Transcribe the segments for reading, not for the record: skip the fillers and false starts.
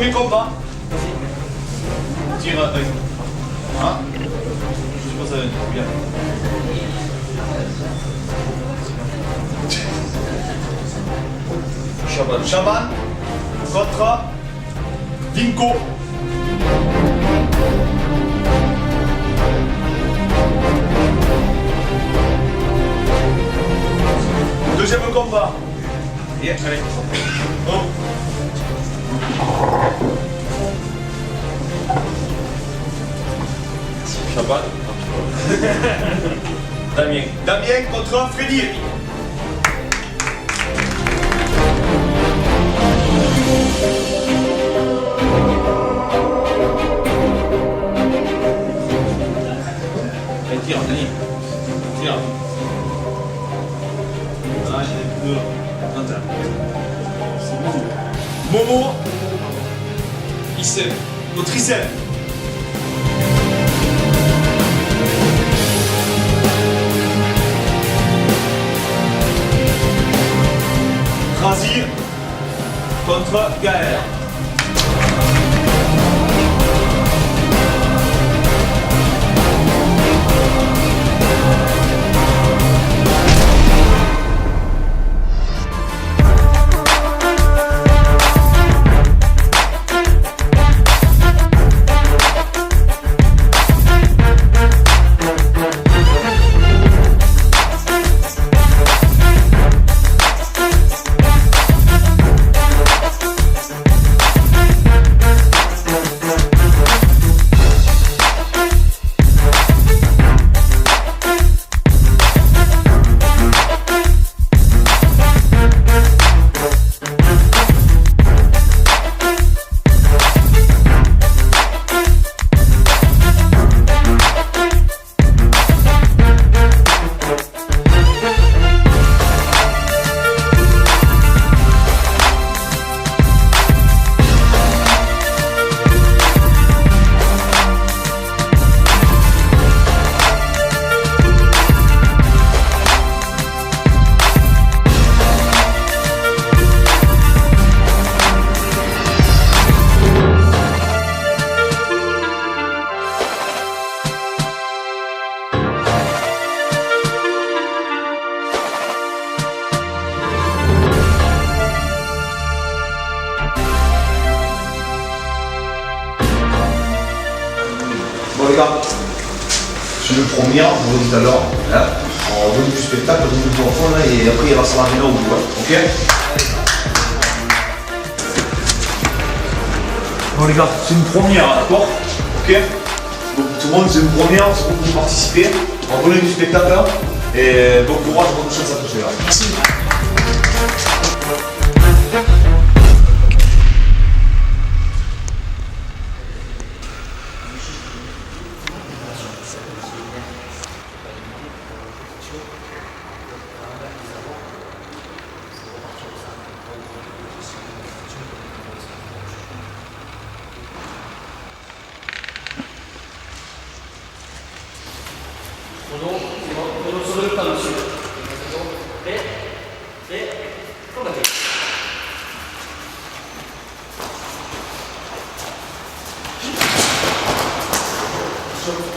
Premier combat. Tire. Hein? Je sais pas ça. Bien. Chaban contre Vinko. Deuxième combat. Bien, allez. Oh. Chaban. Damien contre Freddy. Tire, Denis. Tire. Ah, j'ai deux. Momo. Issem. Notre Issem. Razir contre Gaël. Bon les gars, je suis le premier, vous l'avez dit tout à l'heure, hein, en début du spectacle, on vous en fond là, et après il va se ramener au bout, hein, ok? Bon les gars, c'est une première, d'accord? Ok? Donc tout le monde, c'est une première, c'est pour que vous participez, en début du spectacle, hein, et bon courage, bonne chance à tous les gars. Merci.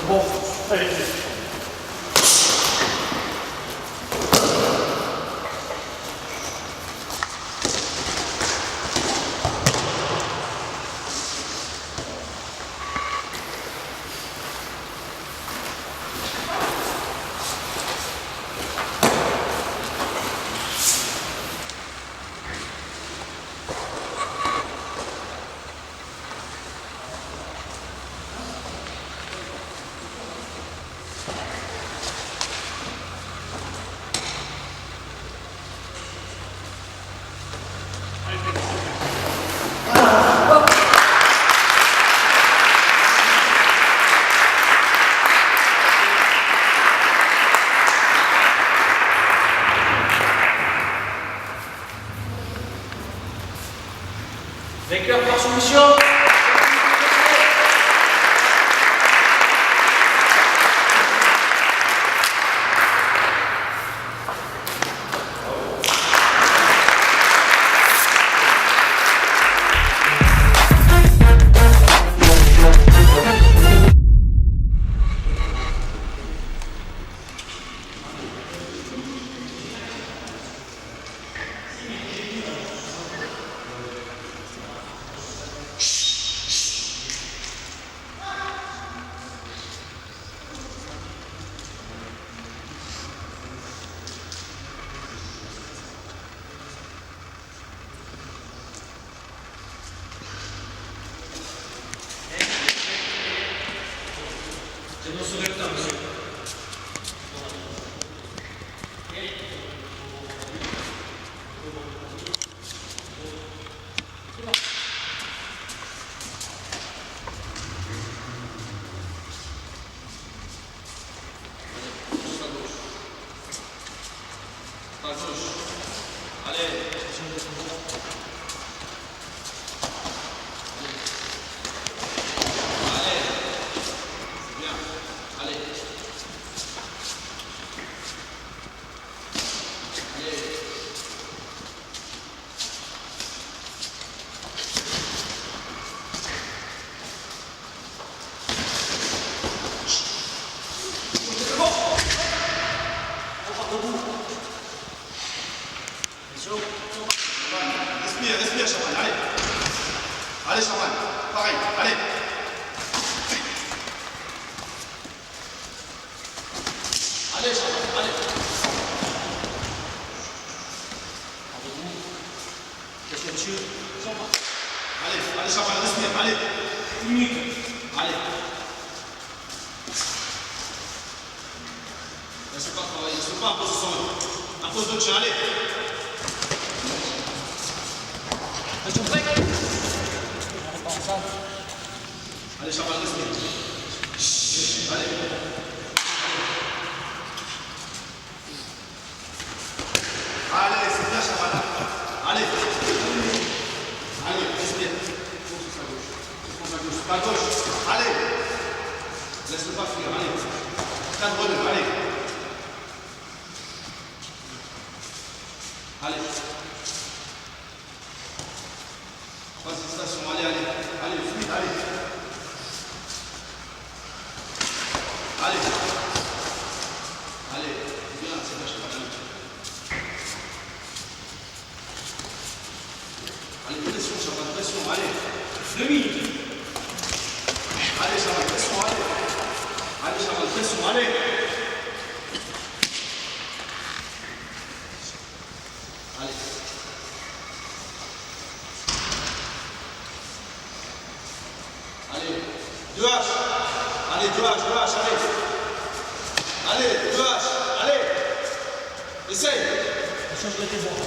Bon, allez. C'est dans ce recteur, monsieur. À gauche. Allez. Allez. C'est bien. Allez. Allez. Respire, respire, Chaman, allez. Allez, Chaman, pareil, allez. Allez, Chaman, allez. Qu'est-ce que tu veux? Allez, allez, Chaman, respire, allez. Une minute. Allez. Laisse pas travailler, laisse pas en position. En pose de tien, allez. Attention, break. Allez, Chaman, respire. Allez. Allez, c'est bien, Chaman. Allez. Allez, respire. Fonce à gauche. Fonce à gauche. À gauche. Allez. Laisse-le pas fuir, allez. Cadre-le, allez. Allez. Troisième station, allez, allez. Allez, fluide, allez. Allez. Allez. Bien, c'est bien, Chaman, allez. Allez, pression, Chaman, pression, allez. 2 minutes. Allez, Chaman, pression, allez. Allez, Chaman, pression, allez. Allez. Allez. 2 H. Allez, 2 H, 2 H, allez. Allez, 2 H, allez. Essaye. Change de tes voix.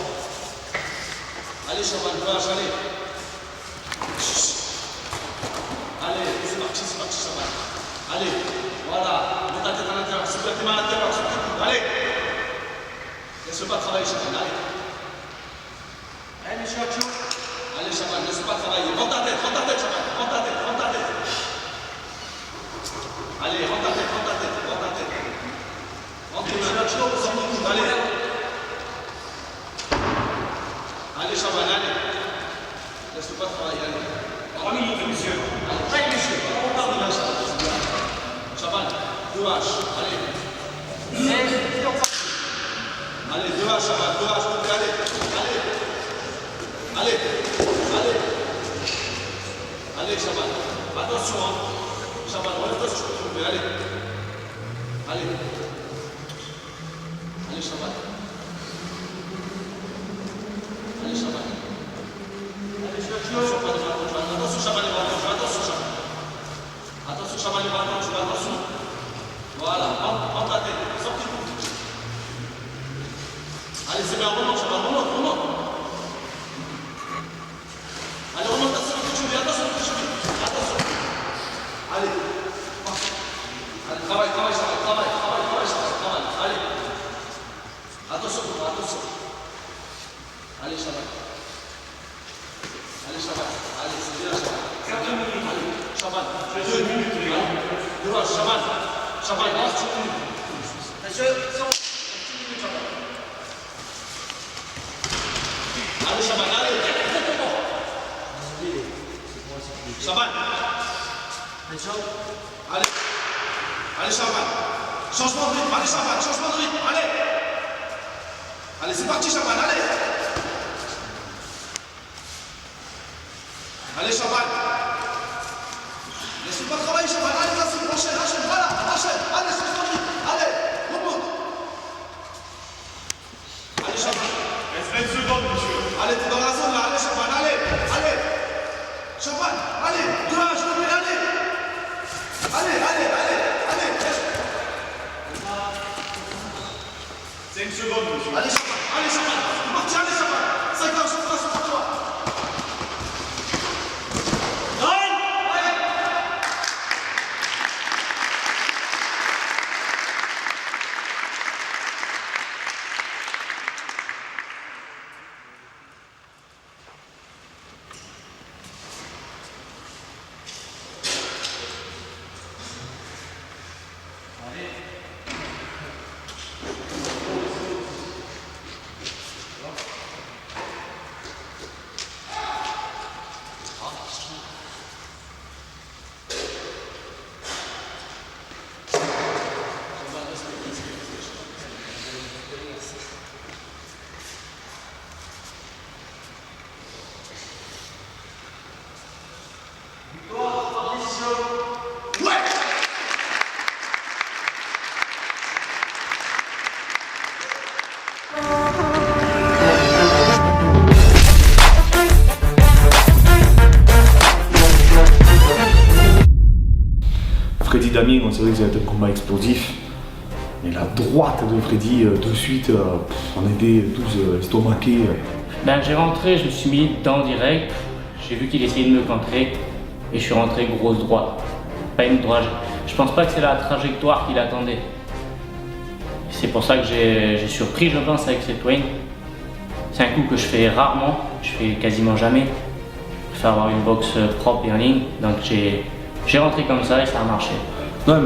Allez, Chaman, 2 H, allez. Allez, c'est parti, Chaman. Allez, voilà. Mets ta tête à l'intérieur, super tes mains à l'intérieur, super tes coudes. Allez. Laisse pas travailler, Chaman, allez. Allez, Chacho. Allez, Chaman, laisse pas travailler. Rends ta tête, Chaman. Rends ta tête, rends ta tête. Allez, rends ta tête, rends ta tête, rends ta tête. Rends tes mains, sors tes coudes, allez. Allez, Chaman, allez. Laisse pas travailler, allez. 3 minutes, monsieur. Allez, break, monsieur. On parle là, Chaman. Chaman, 2 H, allez. Allez, 2 H, Chaman, 2 H, allez. Allez. Allez. Allez. Allez, Chaman. Attention, hein. Chaman, relève-toi si je peux trouver, allez. Allez. Allez, Chaman. Allez, Chaman. Attention, pas de bras contre. Attention, Chaman, les bras contre. Attention, Chaman. Attention, Chaman, les bras contre. Attention. Voilà, en ta tête. Sortez le coup. Allez, c'est bien, remonte, Chaman, remonte. Allez, remonte, attention, attention. Allez. Allez, travaille, Chaman, travaille. Allez. Attention, Allez, Chaman. Allez, Chaman. Allez, c'est bien, Chaman. 4 minutes. Allez, Chaman. 2 minutes, les gars. Chaman. Chaman, reste. Monsieur, Allez, Chaman, allez. Chaman. Allez. Allez, Chaman. Changement de rythme. Allez, Chaman. Changement de rythme. Allez. Allez, c'est parti, Chaman. Allez. Allez, Chaman. Laisse pas travailler, Chaman. Allez, vas-y, enchaîne. Voilà, enchaîne. Allez, changement de rythme. Allez, remonte. Allez, Chaman. Reste 20 secondes, monsieur. Allez, t'es dans la zone là. Allez, Chaman. Allez. Chaman. Allez. 2 H, allez. Allez. secondes, monsieur. Allez, Chaban, c'est parti, allez, Chaban. 5 ans, je passe pour toi. Freddy Damien, on savait que ça allait être un combat explosif. Mais la droite de Freddy, de suite, on était tous estomaqués. Ben, j'ai rentré, je me suis mis dedans direct. J'ai vu qu'il essayait de me contrer et je suis rentré grosse droite. Pas une droite. Je pense pas que c'est la trajectoire qu'il attendait. C'est pour ça que j'ai surpris, je pense, avec cette Wayne. C'est un coup que je fais rarement, je fais quasiment jamais. Je fais avoir une boxe propre et en ligne. Donc j'ai rentré comme ça et ça a marché. Non, elle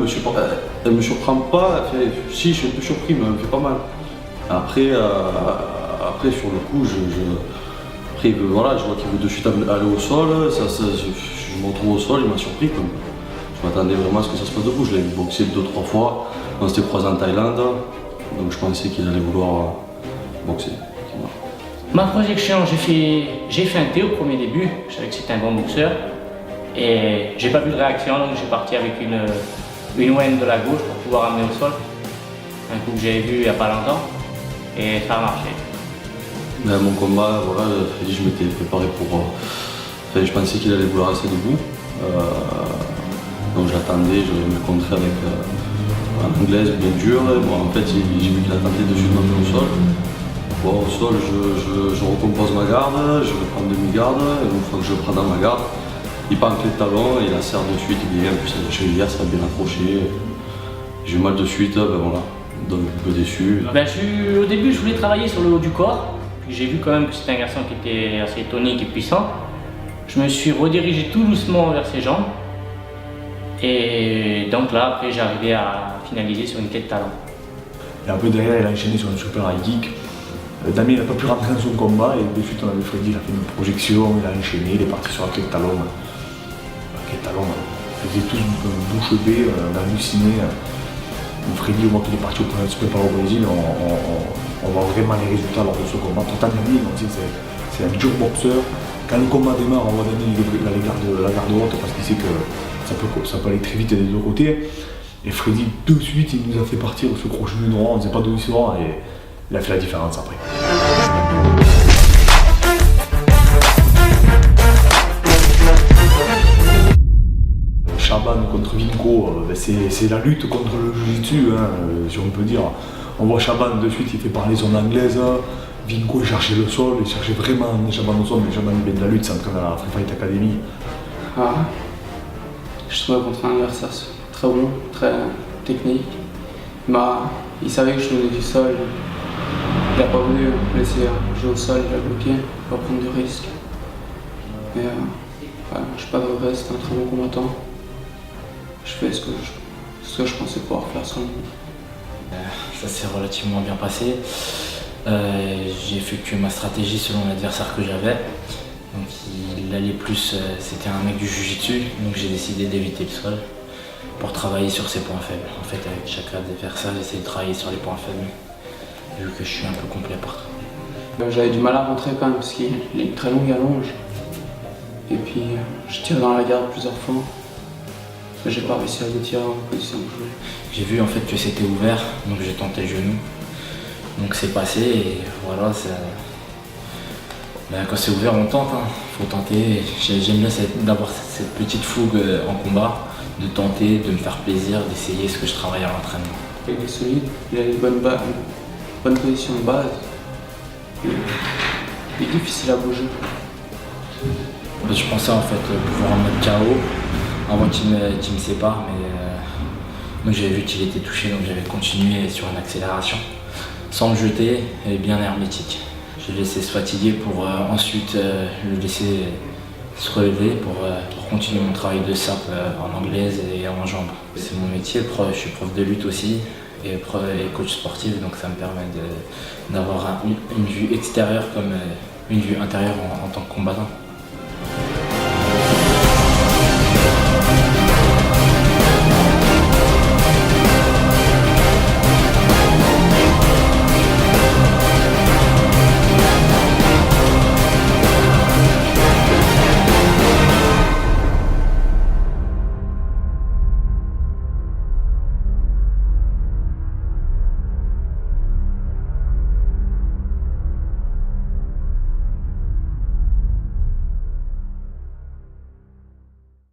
me surprend pas. Enfin, si, je suis un peu surpris, mais elle me fait pas mal. Après, sur le coup, après, voilà, je vois qu'il veut de suite aller au sol. Je me retrouve au sol, il m'a surpris. Quoi. Je m'attendais vraiment à ce que ça se passe debout. Je l'ai boxé 2-3 fois. On s'était croisé en Thaïlande. Donc je pensais qu'il allait vouloir boxer. Ma projection, j'ai fait un T au premier début. Je savais que c'était un bon boxeur. Et j'ai pas vu de réaction, donc j'ai parti avec une Wayne de la gauche pour pouvoir amener au sol. Un coup que j'avais vu il n'y a pas longtemps. Et ça a marché. Mais mon combat, voilà, je m'étais préparé pour. Je pensais qu'il allait vouloir rester debout. Donc j'attendais, je me contrais avec en anglaise bien dur. Bon, en fait, j'ai vu qu'il a tenté de suite monter au sol. Bon, au sol, je recompose ma garde, je vais prendre demi-garde. Et une fois que je prends dans ma garde, il part en clé de talon et il la serre de suite. Et en plus, la chevilière, ça va bien accroché. J'ai eu mal de suite, ben voilà. Donc un peu déçu. Ben, au début, je voulais travailler sur le haut du corps. Puis j'ai vu quand même que c'était un garçon qui était assez tonique et puissant. Je me suis redirigé tout doucement vers ses jambes. Et donc là, après, j'ai arrivé à finaliser sur une clé de talon. Et un peu derrière, il a enchaîné sur un super high kick. Damien n'a pas pu rentrer dans son combat et de suite, on avait Freddy, il a fait une projection, il a enchaîné, il est parti sur la clé de talon. La clé de talon, ils étaient tous bouche bée, on a halluciné. Freddy, au moment qu'il est parti au tournoi de se préparer au Brésil, on voit vraiment les résultats lors de ce combat. Pourtant, Damien, c'est un dur boxeur. Quand le combat démarre, on voit Damien, il a la garde haute parce qu'il sait que ça peut aller très vite des deux côtés. Et Freddy, de suite, il nous a fait partir ce crochet du droit, on ne sait pas d'où il sort et il a fait la différence après. Chaban contre Vinko, c'est la lutte contre le jiu-jitsu, hein, si on peut dire. On voit Chaban de suite, il fait parler son anglaise. Vinko il cherchait le sol, il cherchait vraiment Chaban au sol, mais Chaban il vient de la lutte, c'est entraîné à la Free Fight Academy. Je trouvais contre un adversaire très bon, très technique. Il savait que je venais du sol. Il n'a pas voulu me laisser jouer au sol, il a bloqué, pas prendre de risques. Mais je n'ai pas de regrets, c'était un très bon combattant. Je fais ce que je pensais pouvoir faire sur le monde. Ça s'est relativement bien passé. J'ai effectué ma stratégie selon l'adversaire que j'avais. Donc il allait plus, c'était un mec du jiu-jitsu, donc j'ai décidé d'éviter le sol pour travailler sur ses points faibles. En fait, avec chaque adversaire, j'essaie de travailler sur les points faibles, vu que je suis un peu complet partout. J'avais du mal à rentrer quand même, parce qu'il a une très longue allonge. Et puis je tire dans la garde plusieurs fois. Mais j'ai pas réussi à le tirer en position que je voulais. J'ai vu en fait que c'était ouvert, donc j'ai tenté le genou. Donc c'est passé et voilà, quand c'est ouvert on tente, faut tenter. J'aime bien d'avoir cette petite fougue en combat, de tenter, de me faire plaisir, d'essayer ce que je travaille à l'entraînement. Il est solide, il a une bonne bonne position de base. Il est difficile à bouger. Je pensais en fait pouvoir en mettre KO avant qu'il me sépare, mais moi j'avais vu qu'il était touché, donc j'avais continué sur une accélération sans le jeter et bien hermétique. J'ai laissé se fatiguer pour ensuite le laisser se relever pour continuer mon travail de sape en anglaise et en jambes. C'est mon métier, je suis prof de lutte aussi et coach sportif, donc ça me permet d'avoir une vue extérieure comme une vue intérieure en tant que combattant.